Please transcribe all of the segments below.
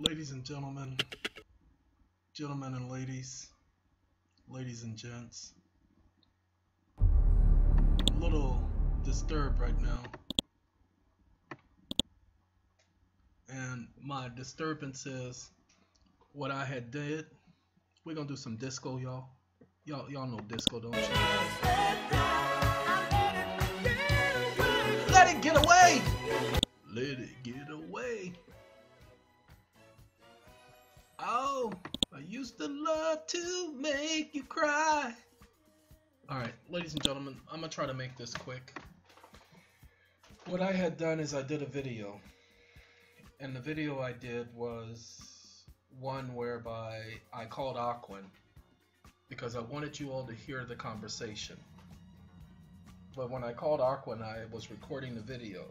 Ladies and gentlemen, gentlemen and ladies, ladies and gents, a little disturbed right now, and my disturbance is what I had did. We're gonna do some disco, y'all. Y'all know disco, don't you? Let it get away! Let it get away. Oh, I used to love to make you cry. Alright, ladies and gentlemen, I'm gonna try to make this quick. What I had done is I did a video. And the video I did was one whereby I called Aquin because I wanted you all to hear the conversation. But when I called Aquin, I was recording the video.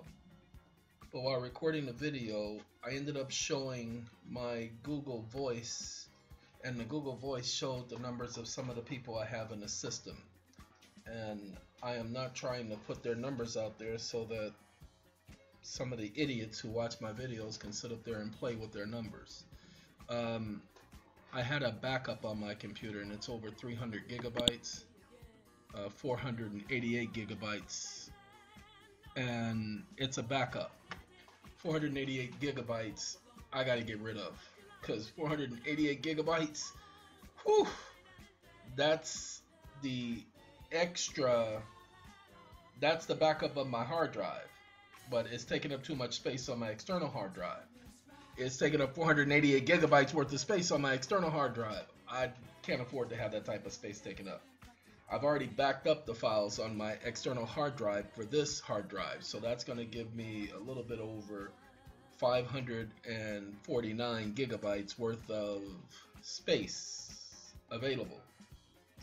But while recording the video, I ended up showing my Google Voice, and the Google Voice showed the numbers of some of the people I have in the system. And I am not trying to put their numbers out there so that some of the idiots who watch my videos can sit up there and play with their numbers. I had a backup on my computer, and it's over 300 gigabytes, 488 gigabytes, and it's a backup. 488 gigabytes I gotta get rid of, because 488 gigabytes, whew, that's the extra, that's the backup of my hard drive, but it's taking up too much space on my external hard drive. It's taking up 488 gigabytes worth of space on my external hard drive. I can't afford to have that type of space taken up. I've already backed up the files on my external hard drive for this hard drive, so that's going to give me a little bit over 549 gigabytes worth of space available.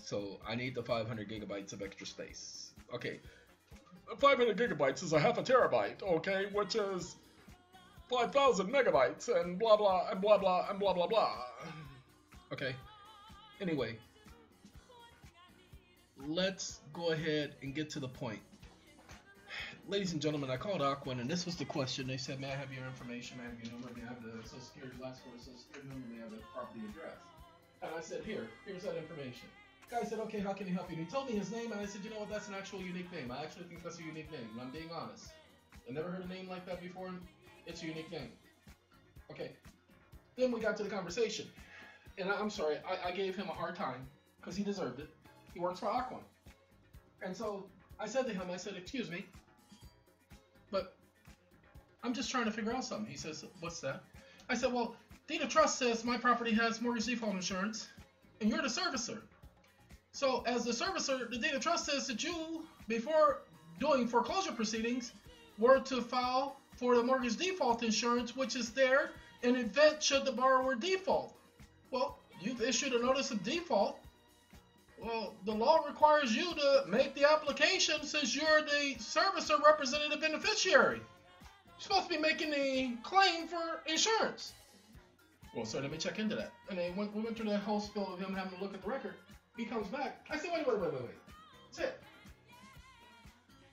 So I need the 500 gigabytes of extra space. Okay, 500 gigabytes is a half a terabyte, okay, which is 5,000 megabytes and blah blah and blah blah and blah blah blah. Okay, anyway. Let's go ahead and get to the point. Ladies and gentlemen, I called Aquin, and this was the question. They said, may I have your information? May I have your number? May I have the social security, last four social security number? May I have the property address? And I said, here's that information. The guy said, okay, how can he help you? And he told me his name, and I said, you know what, that's an actual unique name. I actually think that's a unique name, and I'm being honest. I never heard a name like that before, and it's a unique name. Okay. Then we got to the conversation. And I'm sorry, I gave him a hard time, because he deserved it. He works for Aquin. And so I said to him, I said, excuse me, but I'm just trying to figure out something. He says, what's that? I said, well, deed of trust says my property has mortgage default insurance, and you're the servicer. So as the servicer, the deed of trust says that you, before doing foreclosure proceedings, were to file for the mortgage default insurance, which is there in event should the borrower default. Well, you've issued a notice of default. Well, the law requires you to make the application since you're the servicer representative beneficiary. You're supposed to be making a claim for insurance. Well, sir, let me check into that. And then we went through that whole spiel of him having to look at the record. He comes back. I said, wait. That's it.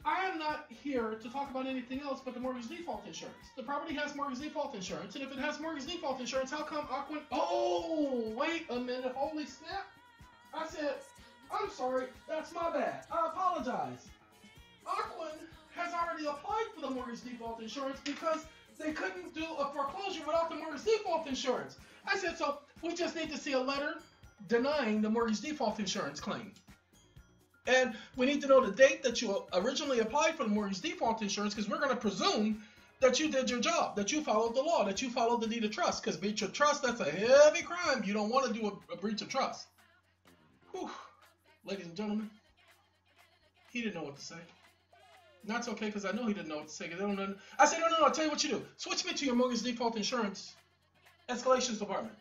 I am not here to talk about anything else but the mortgage default insurance. The property has mortgage default insurance, and if it has mortgage default insurance, how come Aquin... Oh, wait a minute. Holy snap. I said... I'm sorry, that's my bad. I apologize. Aquin has already applied for the mortgage default insurance because they couldn't do a foreclosure without the mortgage default insurance. I said, so we just need to see a letter denying the mortgage default insurance claim. And we need to know the date that you originally applied for the mortgage default insurance, because we're going to presume that you did your job, that you followed the law, that you followed the deed of trust, because breach of trust, that's a heavy crime. You don't want to do a breach of trust. Whew. Ladies and gentlemen, he didn't know what to say. That's okay, because I know he didn't know what to say. I said, no, I'll tell you what you do. Switch me to your mortgage default insurance escalations department.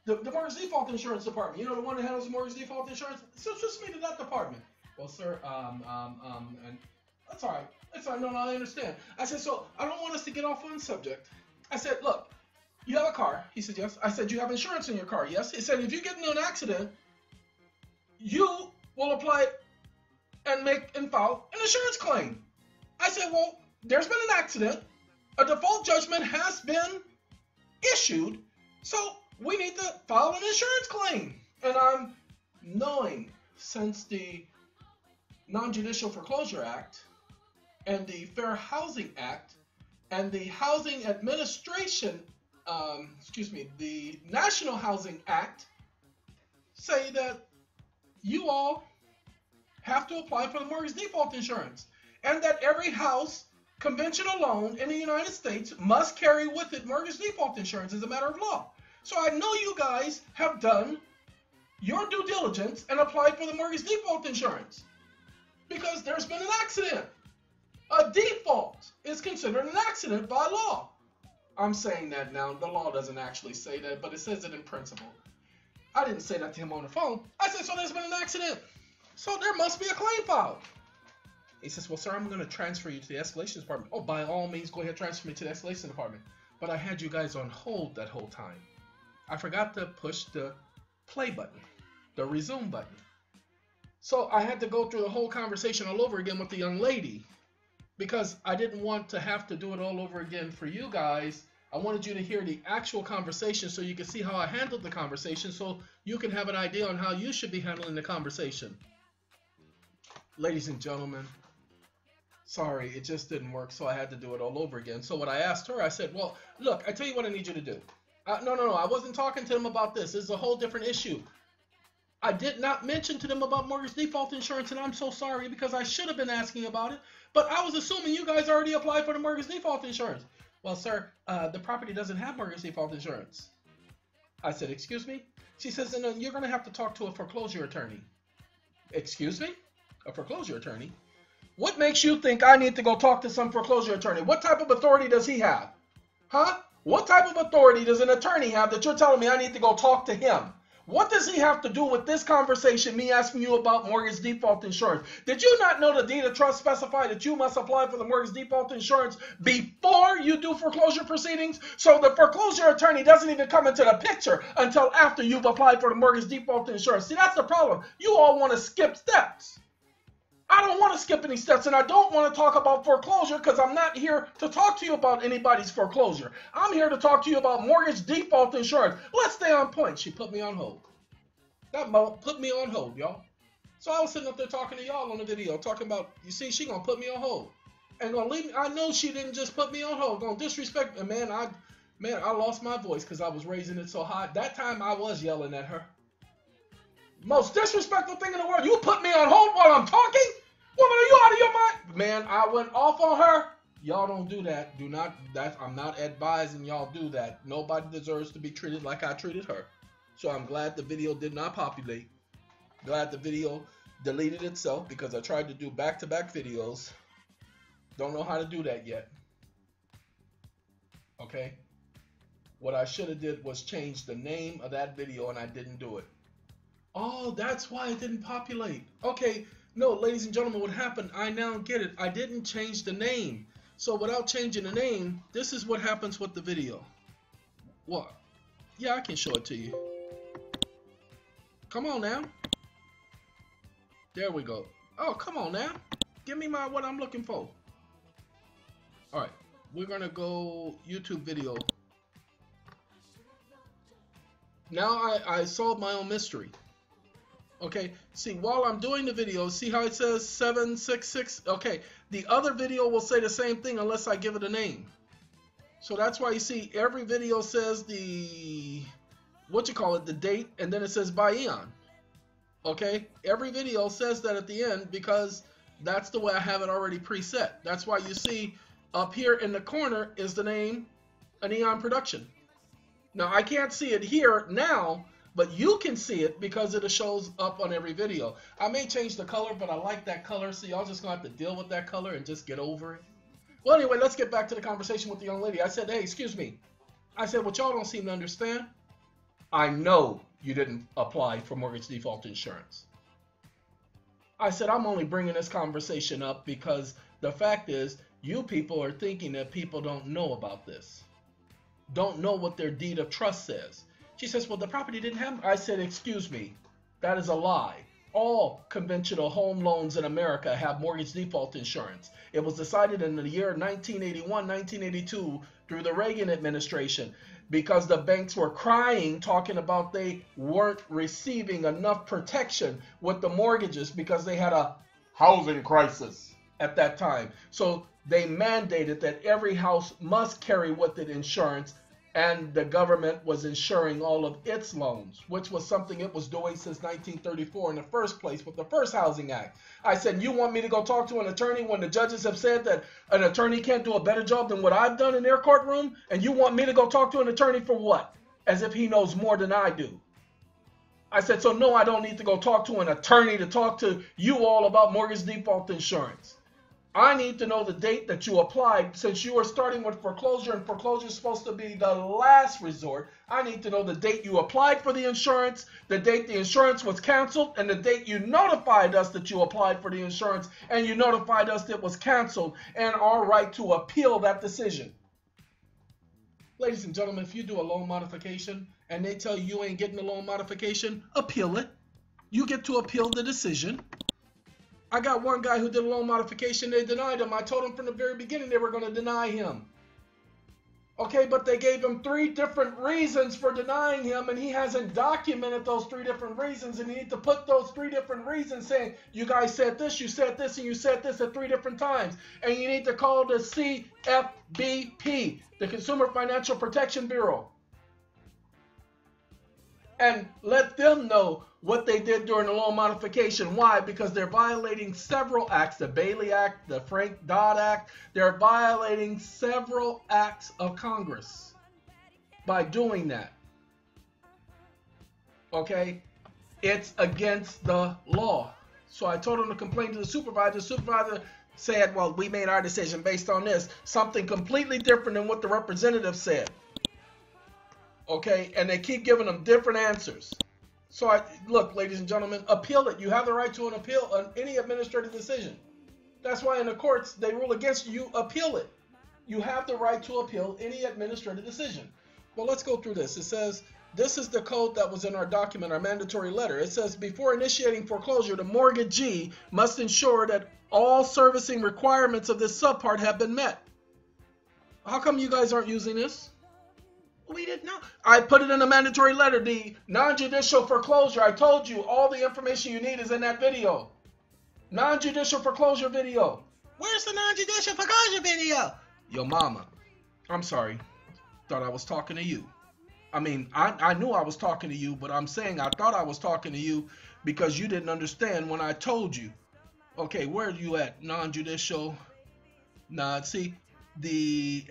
The mortgage default insurance department. You know, the one that handles the mortgage default insurance? So switch me to that department. Well, sir, and that's all right. That's all right. No, I understand. I said, so I don't want us to get off on subject. I said, look, you have a car. He said, yes. I said, you have insurance in your car. Yes. He said, if you get into an accident, you will apply and file an insurance claim. I said, well, there's been an accident. A default judgment has been issued, So we need to file an insurance claim. And I'm knowing, since the Non-Judicial Foreclosure Act and the Fair Housing Act and the Housing Administration, the National Housing Act say that you all have to apply for the mortgage default insurance, and that every house conventional loan in the United States must carry with it mortgage default insurance as a matter of law. So I know you guys have done your due diligence and applied for the mortgage default insurance because there's been an accident. A default is considered an accident by law. I'm saying that now. The law doesn't actually say that, but it says it in principle. I didn't say that to him on the phone. I said, so there's been an accident. So there must be a claim filed. He says, well, sir, I'm going to transfer you to the escalation department. Oh, by all means, go ahead and transfer me to the escalation department. But I had you guys on hold that whole time. I forgot to push the play button, the resume button. So I had to go through the whole conversation all over again with the young lady because I didn't want to have to do it all over again for you guys. I wanted you to hear the actual conversation so you can see how I handled the conversation so you can have an idea on how you should be handling the conversation. Ladies and gentlemen, sorry, it just didn't work, so I had to do it all over again. So what I asked her, I said, well, look, I tell you what I need you to do. No, I wasn't talking to them about this. This is a whole different issue. I did not mention to them about mortgage default insurance, and I'm so sorry because I should have been asking about it. But I was assuming you guys already applied for the mortgage default insurance. Well, sir, the property doesn't have mortgage default insurance. I said, excuse me? She says, no, you're going to have to talk to a foreclosure attorney. Excuse me? A foreclosure attorney? What makes you think I need to go talk to some foreclosure attorney? What type of authority does he have? Huh? What type of authority does an attorney have that you're telling me I need to go talk to him? What does he have to do with this conversation, me asking you about mortgage default insurance? Did you not know the deed of trust specify that you must apply for the mortgage default insurance before you do foreclosure proceedings? So the foreclosure attorney doesn't even come into the picture until after you've applied for the mortgage default insurance. See, that's the problem. You all want to skip steps. I don't want to skip any steps, and I don't want to talk about foreclosure because I'm not here to talk to you about anybody's foreclosure. I'm here to talk to you about mortgage default insurance. Let's stay on point. She put me on hold. That put me on hold, y'all. So I was sitting up there talking to y'all on the video, talking about, you see, she gonna put me on hold. And gonna leave me. I know she didn't just put me on hold, gonna disrespect me. Man, I lost my voice because I was raising it so high. That time I was yelling at her. Most disrespectful thing in the world. You put me on hold while I'm talking? Woman, are you out of your mind? Man, I went off on her. Y'all don't do that. Do not. I'm not advising y'all do that. Nobody deserves to be treated like I treated her. So I'm glad the video did not populate. Glad the video deleted itself because I tried to do back-to-back videos. Don't know how to do that yet. Okay? What I should have did was change the name of that video and I didn't do it. Oh, that's why it didn't populate. Okay, no, ladies and gentlemen, what happened, I now get it. I didn't change the name. So without changing the name, this is what happens with the video. What? Yeah, I can show it to you. Come on now. There we go. Oh, come on now. Give me what I'm looking for. All right, we're gonna go YouTube video. Now I solved my own mystery. Okay, see, while I'm doing the video, see how it says 766? Okay, the other video will say the same thing unless I give it a name. So that's why you see every video says the, the date, and then it says by Eon. Okay, every video says that at the end because that's the way I have it already preset. That's why you see up here in the corner is the name, an Eon production. Now, I can't see it here now, but you can see it because it shows up on every video. I may change the color, but I like that color, so y'all just gonna have to deal with that color and just get over it. Well, anyway, let's get back to the conversation with the young lady. I said, hey, excuse me. I said, what y'all don't seem to understand, I know you didn't apply for mortgage default insurance. I said, I'm only bringing this conversation up because the fact is, you people are thinking that people don't know about this. Don't know what their deed of trust says. She says, well, the property didn't have. I said, excuse me, that is a lie. All conventional home loans in America have mortgage default insurance. It was decided in the year 1981, 1982 through the Reagan administration. because the banks were crying, talking about they weren't receiving enough protection with the mortgages because they had a housing crisis at that time. So they mandated that every house must carry with it insurance, and the government was insuring all of its loans, which was something it was doing since 1934 in the first place with the first Housing Act. I said, you want me to go talk to an attorney when the judges have said that an attorney can't do a better job than what I've done in their courtroom? And you want me to go talk to an attorney for what? As if he knows more than I do. I said, so no, I don't need to go talk to an attorney to talk to you all about mortgage default insurance. I need to know the date that you applied. Since you are starting with foreclosure and foreclosure is supposed to be the last resort, I need to know the date you applied for the insurance, the date the insurance was canceled, and the date you notified us that you applied for the insurance and you notified us that it was canceled, and our right to appeal that decision. Ladies and gentlemen, if you do a loan modification and they tell you ain't getting a loan modification, appeal it. You get to appeal the decision. I got one guy who did a loan modification. They denied him. I told him from the very beginning they were going to deny him. Okay, but they gave him 3 different reasons for denying him, and he hasn't documented those 3 different reasons, and you need to put those 3 different reasons saying, you guys said this, you said this, and you said this at 3 different times. And you need to call the CFPB, the Consumer Financial Protection Bureau, and let them know what they did during the loan modification. Why? Because they're violating several acts, the Bailey Act, the Frank Dodd Act. They're violating several acts of Congress by doing that. Okay? It's against the law. So I told them to complain to the supervisor. The supervisor said, well, we made our decision based on this. Something completely different than what the representative said. Okay? And they keep giving them different answers. So look, ladies and gentlemen, appeal it. You have the right to an appeal on any administrative decision. That's why in the courts, they rule against you, appeal it. You have the right to appeal any administrative decision. Well, let's go through this. It says, this is the code that was in our document, our mandatory letter. It says, before initiating foreclosure, the mortgagee must ensure that all servicing requirements of this subpart have been met. How come you guys aren't using this? We didn't know. I put it in a mandatory letter, the non-judicial foreclosure. I told you all the information you need is in that video. Non-judicial foreclosure video. Where's the non-judicial foreclosure video? Yo, mama. I'm sorry. Thought I was talking to you. I mean, I knew I was talking to you, but I'm saying I thought I was talking to you because you didn't understand when I told you. Okay, where are you at? Non-judicial. Nah, see,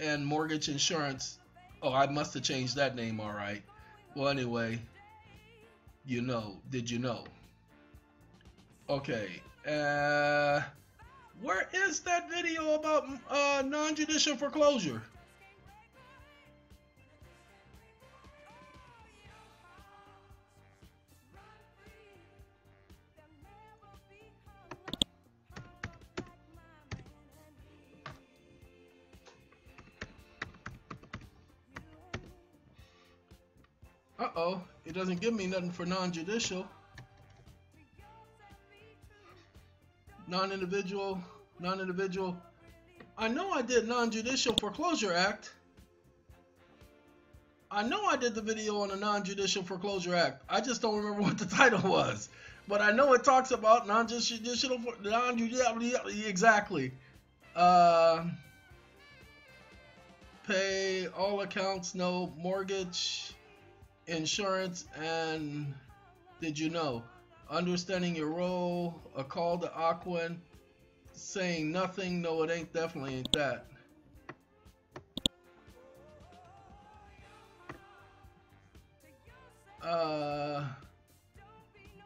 and mortgage insurance. Oh, I must have changed that name, all right. Well, anyway, you know, did you know? Okay, where is that video about non-judicial foreclosure? Uh-oh, it doesn't give me nothing for non-judicial. Non-individual. I know I did non-judicial foreclosure act. I know I did the video on the non-judicial foreclosure act. I just don't remember what the title was. But I know it talks about non-judicial, exactly. Pay all accounts, no mortgage, insurance, and did you know? Understanding your role, a call to Aquin, saying nothing, no it ain't, definitely ain't that.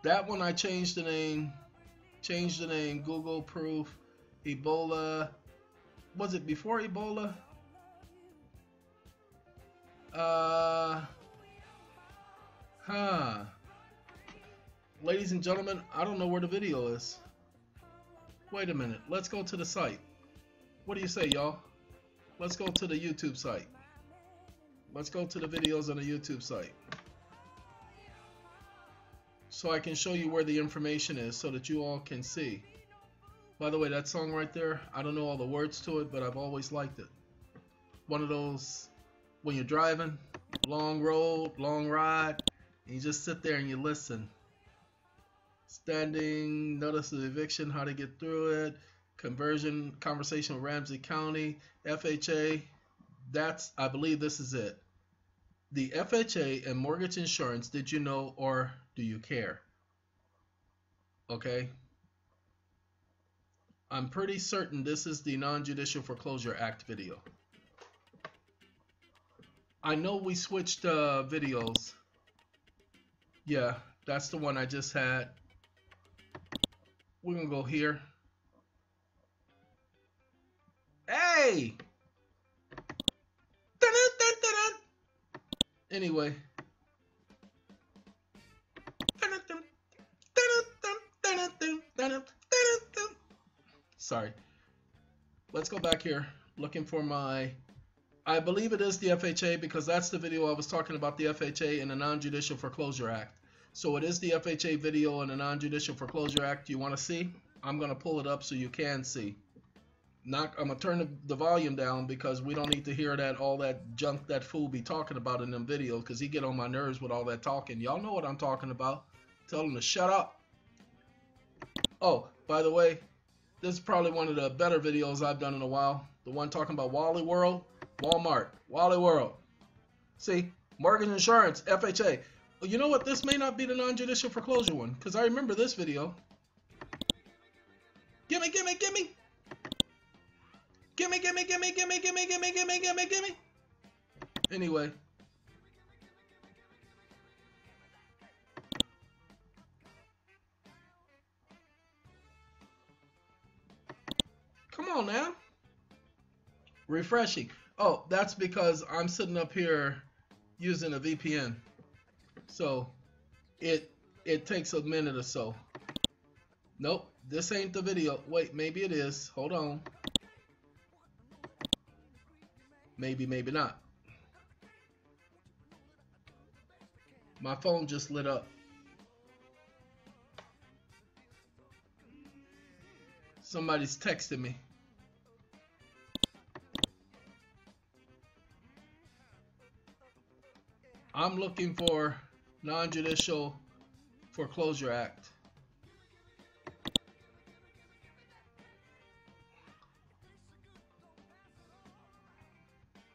That one I changed the name, Google proof, Ebola, was it before Ebola? Ladies and gentlemen, I don't know where the video is. Wait a minute. Let's go to the site. What do you say, y'all? Let's go to the YouTube site. Let's go to the videos on the YouTube site. So I can show you where the information is so that you all can see. By the way, that song right there, I don't know all the words to it, but I've always liked it. One of those, when you're driving, Long road, long ride. And you just sit there and you listen. Standing notice of eviction, how to get through it. Conversion conversation with Ramsey County. FHA. I believe this is it. The FHA and mortgage insurance, did you know or do you care? Okay. I'm pretty certain this is the Non-Judicial Foreclosure Act video. I know we switched videos. Yeah, that's the one I just had. We're gonna go here. Hey! Anyway. Sorry. Let's go back here. Looking for my... I believe it is the FHA because that's the video I was talking about, the FHA and the Non-Judicial Foreclosure Act. So it is the FHA video and the Non-Judicial Foreclosure Act you want to see. I'm going to pull it up so you can see. I'm going to turn the volume down because we don't need to hear all that junk that fool be talking about in them videos because he get on my nerves with all that talking. Y'all know what I'm talking about. Tell him to shut up. Oh, by the way, this is probably one of the better videos I've done in a while. The one talking about Wally World, Walmart, Wally World. See, mortgage insurance, FHA. Well, you know what? This may not be the non-judicial foreclosure one because I remember this video. Gimme, gimme, gimme. Gimme, gimme, gimme, gimme, gimme, gimme, gimme, gimme, gimme. Anyway. Come on now. Refreshing. Oh, that's because I'm sitting up here using a VPN. So it takes a minute or so. Nope, this ain't the video. Wait, maybe it is. Hold on. Maybe, maybe not. My phone just lit up. Somebody's texting me. I'm looking for Non-Judicial Foreclosure Act.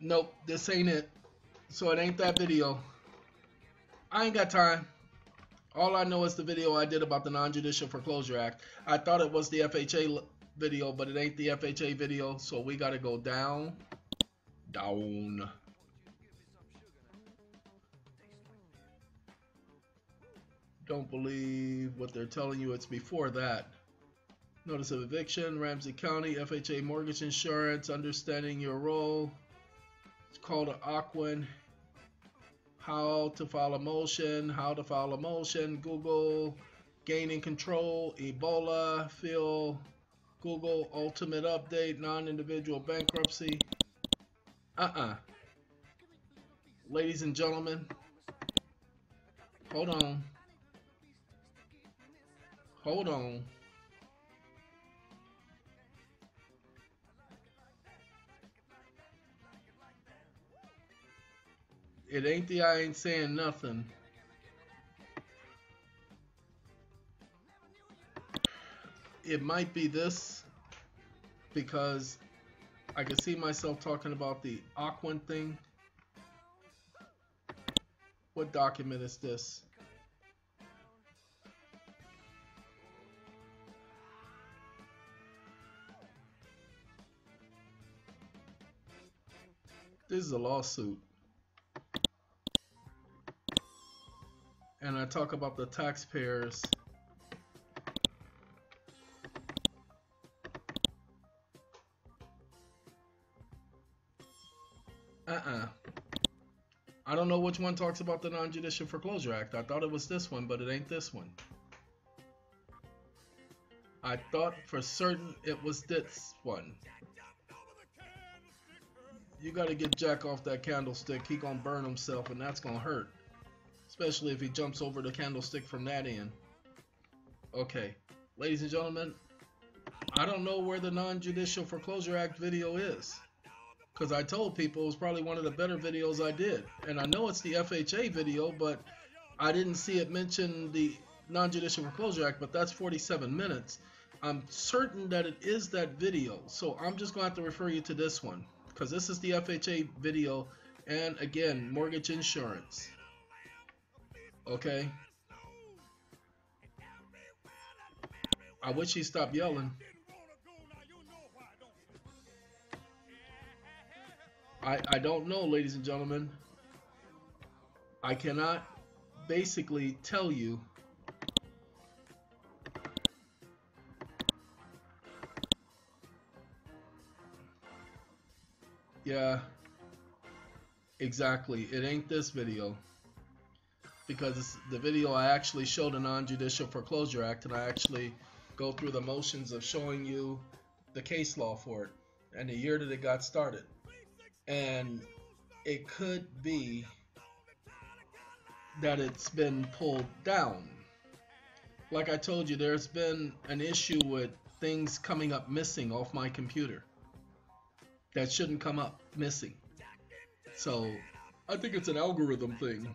Nope, this ain't it. So it ain't that video. I ain't got time. All I know is the video I did about the Non-Judicial Foreclosure Act. I thought it was the FHA video, but it ain't the FHA video. So we got to go down. Down. Don't believe what they're telling you. It's before that. Notice of eviction, Ramsey County, FHA mortgage insurance, understanding your role. It's called an Aquin. How to file a motion, Google, gaining control, Ebola, Phil, Google, ultimate update, non-individual bankruptcy. Ladies and gentlemen, hold on. Hold on. It ain't the I ain't saying nothing. It might be this because I can see myself talking about the Aquin thing. What document is this? This is a lawsuit. And I talk about the taxpayers. I don't know which one talks about the Non-Judicial Foreclosure Act. I thought it was this one, but it ain't this one. I thought for certain it was this one. You gotta get Jack off that candlestick. He gonna burn himself and that's gonna hurt. Especially if he jumps over the candlestick from that end. Okay, ladies and gentlemen, I don't know where the Non-Judicial Foreclosure Act video is. because I told people it was probably one of the better videos I did. And I know it's the FHA video, but I didn't see it mention the Non-Judicial Foreclosure Act, but that's 47 minutes. I'm certain that it is that video, so I'm just going to have to refer you to this one, because this is the FHA video, and again, mortgage insurance. Okay? I wish he stopped yelling. I don't know, ladies and gentlemen. I cannot basically tell you yeah, exactly. It ain't this video, because it's the video I actually show the Non-Judicial Foreclosure Act, and I actually go through the motions of showing you the case law for it and the year that it got started. And it could be that it's been pulled down. Like I told you, there's been an issue with things coming up missing off my computer that shouldn't come up missing. So I think it's an algorithm thing.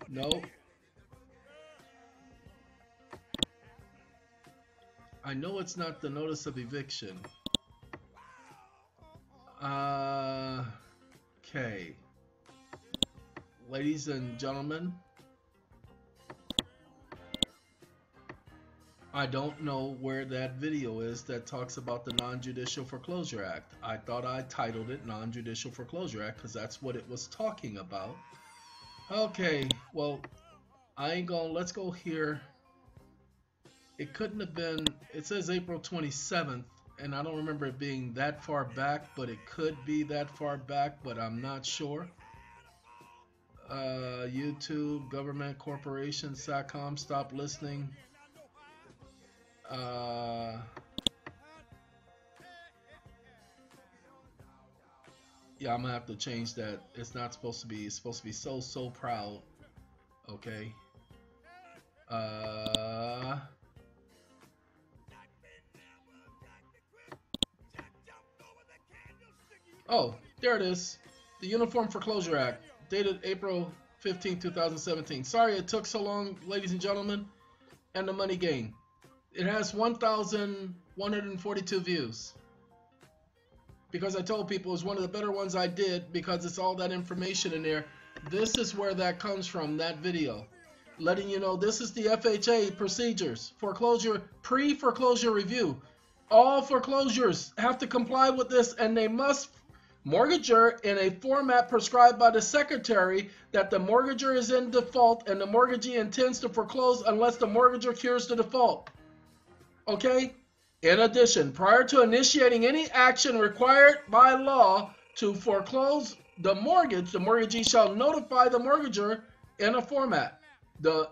No. I know it's not the notice of eviction. Okay. Ladies and gentlemen, I don't know where that video is that talks about the Non-Judicial Foreclosure Act. I thought I titled it Non-Judicial Foreclosure Act because that's what it was talking about. Okay, well, I ain't gonna, let's go here. It couldn't have been, it says April 27th, and I don't remember it being that far back, but it could be that far back, but I'm not sure. YouTube, government, corporation, SATCOM, stop listening. Yeah, I'm gonna have to change that. It's not supposed to be, it's supposed to be so proud. Okay. Oh, there it is. The Uniform Foreclosure Act, dated April 15, 2017. Sorry it took so long, ladies and gentlemen. And the money gain. It has 1,142 views. Because I told people it was one of the better ones I did because it's all that information in there. This is where that comes from, that video. Letting you know this is the FHA procedures. Foreclosure, pre-foreclosure review. All foreclosures have to comply with this, and they must mortgager in a format prescribed by the secretary that the mortgager is in default and the mortgagee intends to foreclose unless the mortgager cures the default. Okay? In addition, prior to initiating any action required by law to foreclose the mortgage, the mortgagee shall notify the mortgager in a format.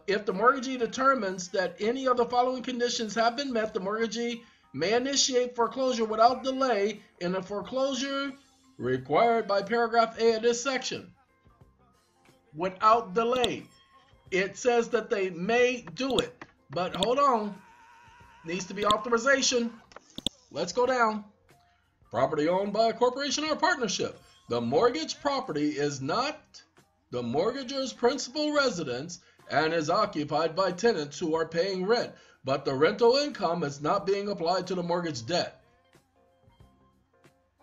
If the mortgagee determines that any of the following conditions have been met, the mortgagee may initiate foreclosure without delay in a foreclosure required by paragraph A of this section. Without delay. It says that they may do it. But hold on. Needs to be authorization. Let's go down. Property owned by a corporation or a partnership. The mortgage property is not the mortgager's principal residence and is occupied by tenants who are paying rent, but the rental income is not being applied to the mortgage debt.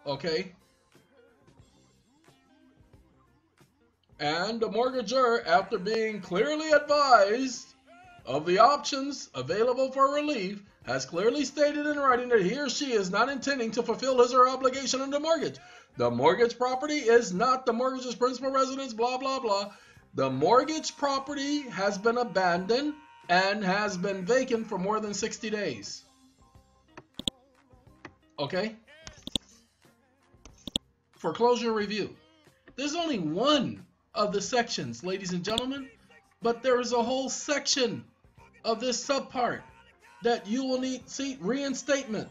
Okay? And the mortgagor, after being clearly advised of the options available for relief, has clearly stated in writing that he or she is not intending to fulfill his or her obligation under the mortgage. The mortgage property is not the mortgage's principal residence, blah, blah, blah. The mortgage property has been abandoned and has been vacant for more than 60 days. Okay? Foreclosure review. There's only one of the sections, ladies and gentlemen, but there is a whole section of this subpart that you will need. See, reinstatement.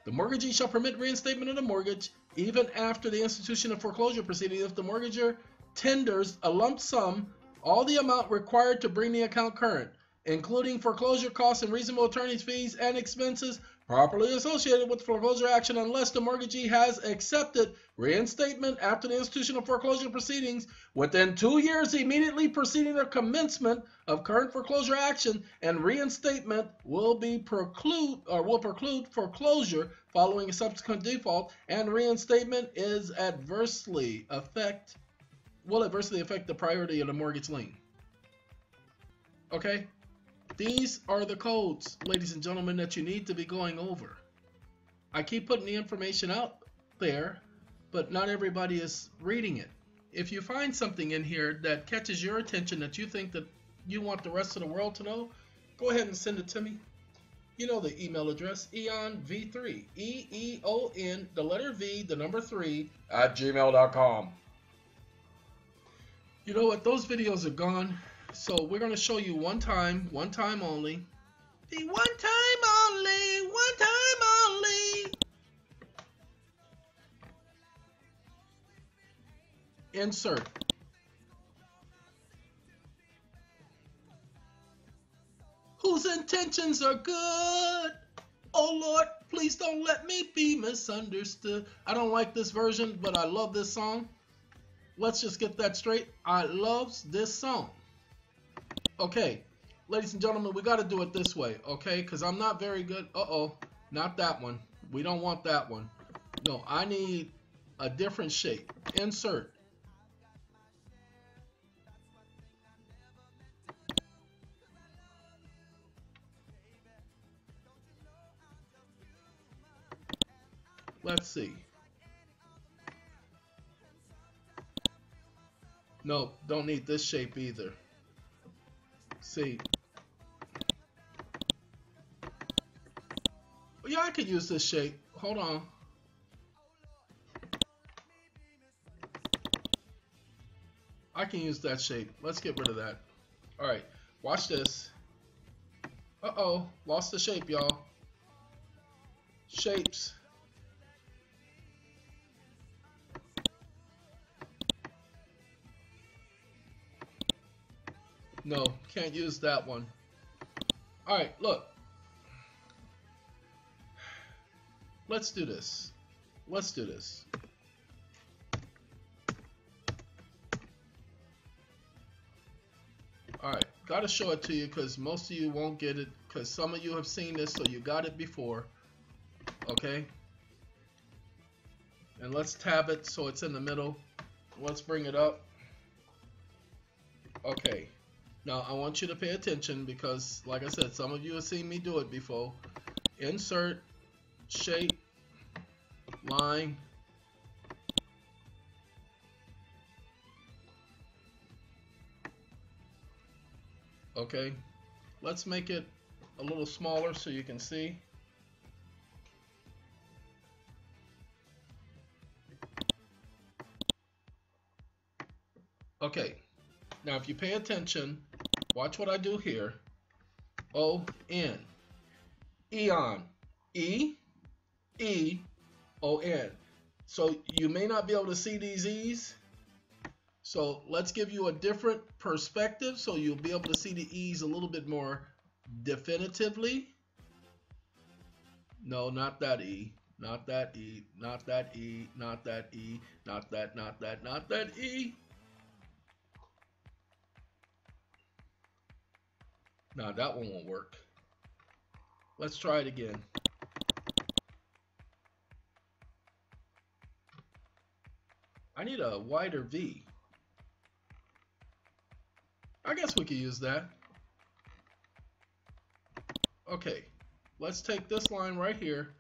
The mortgagee shall permit reinstatement of the mortgage even after the institution of foreclosure proceeding if the mortgager tenders a lump sum, all the amount required to bring the account current, including foreclosure costs and reasonable attorney's fees and expenses properly associated with the foreclosure action, unless the mortgagee has accepted reinstatement after the institution of foreclosure proceedings within 2 years immediately preceding the commencement of current foreclosure action, and reinstatement will preclude foreclosure following a subsequent default, and reinstatement will adversely affect the priority of the mortgage lien. Okay? These are the codes, ladies and gentlemen, that you need to be going over. I keep putting the information out there, but not everybody is reading it. If you find something in here that catches your attention that you think that you want the rest of the world to know, go ahead and send it to me. You know the email address, EEONV3, E-E-O-N, the letter V, the number 3, @gmail.com. You know what? Those videos are gone. So we're going to show you one time only. The one time only. Insert. Whose intentions are good. Oh Lord, please don't let me be misunderstood. I don't like this version, but I love this song. Let's just get that straight. I love this song. Okay, ladies and gentlemen, we got to do it this way, okay? Because I'm not very good. Uh-oh, not that one. We don't want that one. No, I need a different shape. Insert. Let's see. No, don't need this shape either. See. Yeah, I could use this shape. Hold on. I can use that shape. Let's get rid of that. Alright, watch this. Uh-oh, lost the shape, y'all. Shapes. No, can't use that one. Alright, look. Let's do this. Let's do this. Alright, gotta show it to you because most of you won't get it because some of you have seen this, so you got it before. Okay? And let's tab it so it's in the middle. Let's bring it up. Okay. Now, I want you to pay attention because, like I said, some of you have seen me do it before. Insert, shape, line. Okay. Let's make it a little smaller so you can see. Okay. Now, if you pay attention, watch what I do here. O-N. Eon. E-E-O-N. So you may not be able to see these E's. So let's give you a different perspective so you'll be able to see the E's a little bit more definitively. No, not that E. Not that E. Not that E. Not that E. Not that E. No, that one won't work. Let's try it again. I need a wider V. I guess we could use that. Okay, let's take this line right here,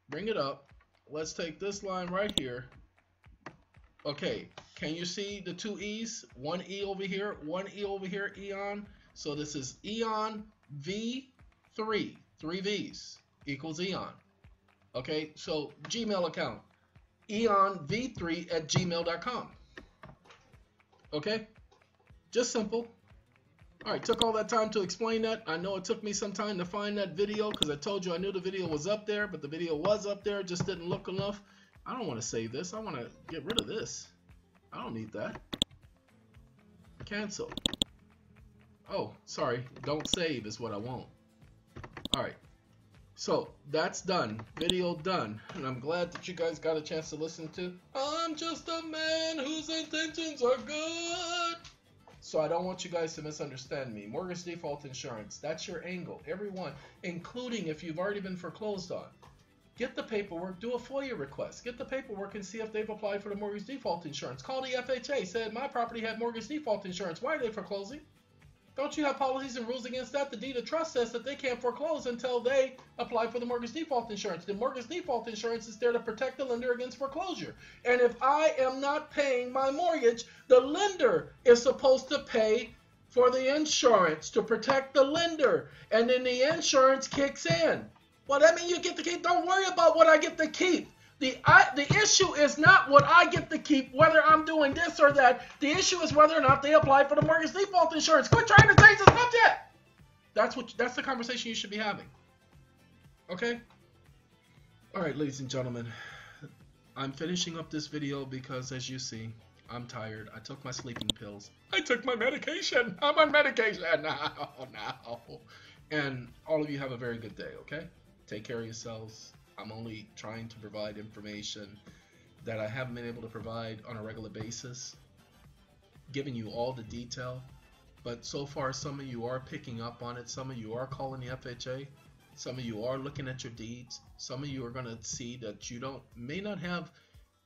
bring it up. Let's take this line right here. Okay, can you see the two E's? One E over here, one E over here, Eon. So this is Eon V3, 3 V's equals Eon. Okay, so Gmail account, eonv3@gmail.com. Okay, just simple. All right, took all that time to explain that. I know it took me some time to find that video because I told you I knew the video was up there, but the video was up there, just didn't look enough. I don't want to save this. I want to get rid of this. I don't need that. Cancel. Oh, sorry. Don't save is what I want. All right. So that's done. Video done. And I'm glad that you guys got a chance to listen to I'm just a man whose intentions are good. So I don't want you guys to misunderstand me. Mortgage default insurance, that's your angle. Everyone, including if you've already been foreclosed on. Get the paperwork, do a FOIA request. Get the paperwork and see if they've applied for the mortgage default insurance. Call the FHA, said my property had mortgage default insurance. Why are they foreclosing? Don't you have policies and rules against that? The deed of trust says that they can't foreclose until they apply for the mortgage default insurance. The mortgage default insurance is there to protect the lender against foreclosure. And if I am not paying my mortgage, the lender is supposed to pay for the insurance to protect the lender. And then the insurance kicks in. Well, that means you get to keep. Don't worry about what I get to keep. The issue is not what I get to keep, whether I'm doing this or that. The issue is whether or not they apply for the mortgage default insurance. Quit trying to change the subject. That's the conversation you should be having. Okay? All right, ladies and gentlemen. I'm finishing up this video because, as you see, I'm tired. I took my sleeping pills. I took my medication. I'm on medication now. And all of you have a very good day, okay? Take care of yourselves. I'm only trying to provide information that I haven't been able to provide on a regular basis, giving you all the detail. But so far, some of you are picking up on it. Some of you are calling the FHA. Some of you are looking at your deeds. Some of you are going to see that you may not have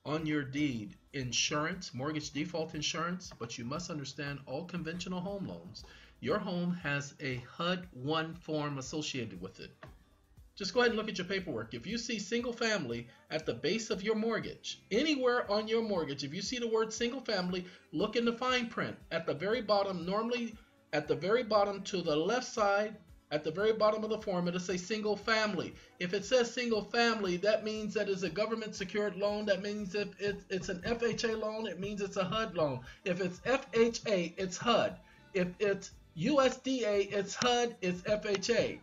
on your deed insurance, mortgage default insurance, but you must understand all conventional home loans. Your home has a HUD-1 form associated with it. Just go ahead and look at your paperwork. If you see single family at the base of your mortgage, anywhere on your mortgage, if you see the word single family, look in the fine print. At the very bottom, normally at the very bottom to the left side, at the very bottom of the form, it'll say single family. If it says single family, that means that it's a government secured loan. That means if it's an FHA loan, it means it's a HUD loan. If it's FHA, it's HUD. If it's USDA, it's HUD, it's FHA.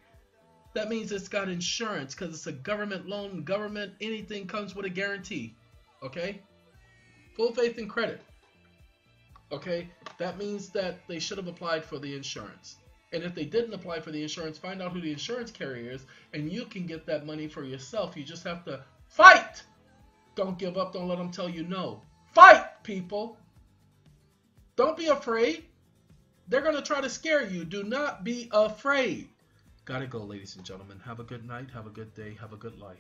That means it's got insurance because it's a government loan. Government, anything comes with a guarantee. Okay? Full faith and credit. Okay? That means that they should have applied for the insurance. And if they didn't apply for the insurance, find out who the insurance carrier is, and you can get that money for yourself. You just have to fight. Don't give up. Don't let them tell you no. Fight, people. Don't be afraid. They're going to try to scare you. Do not be afraid. Gotta go, ladies and gentlemen. Have a good night. Have a good day. Have a good life.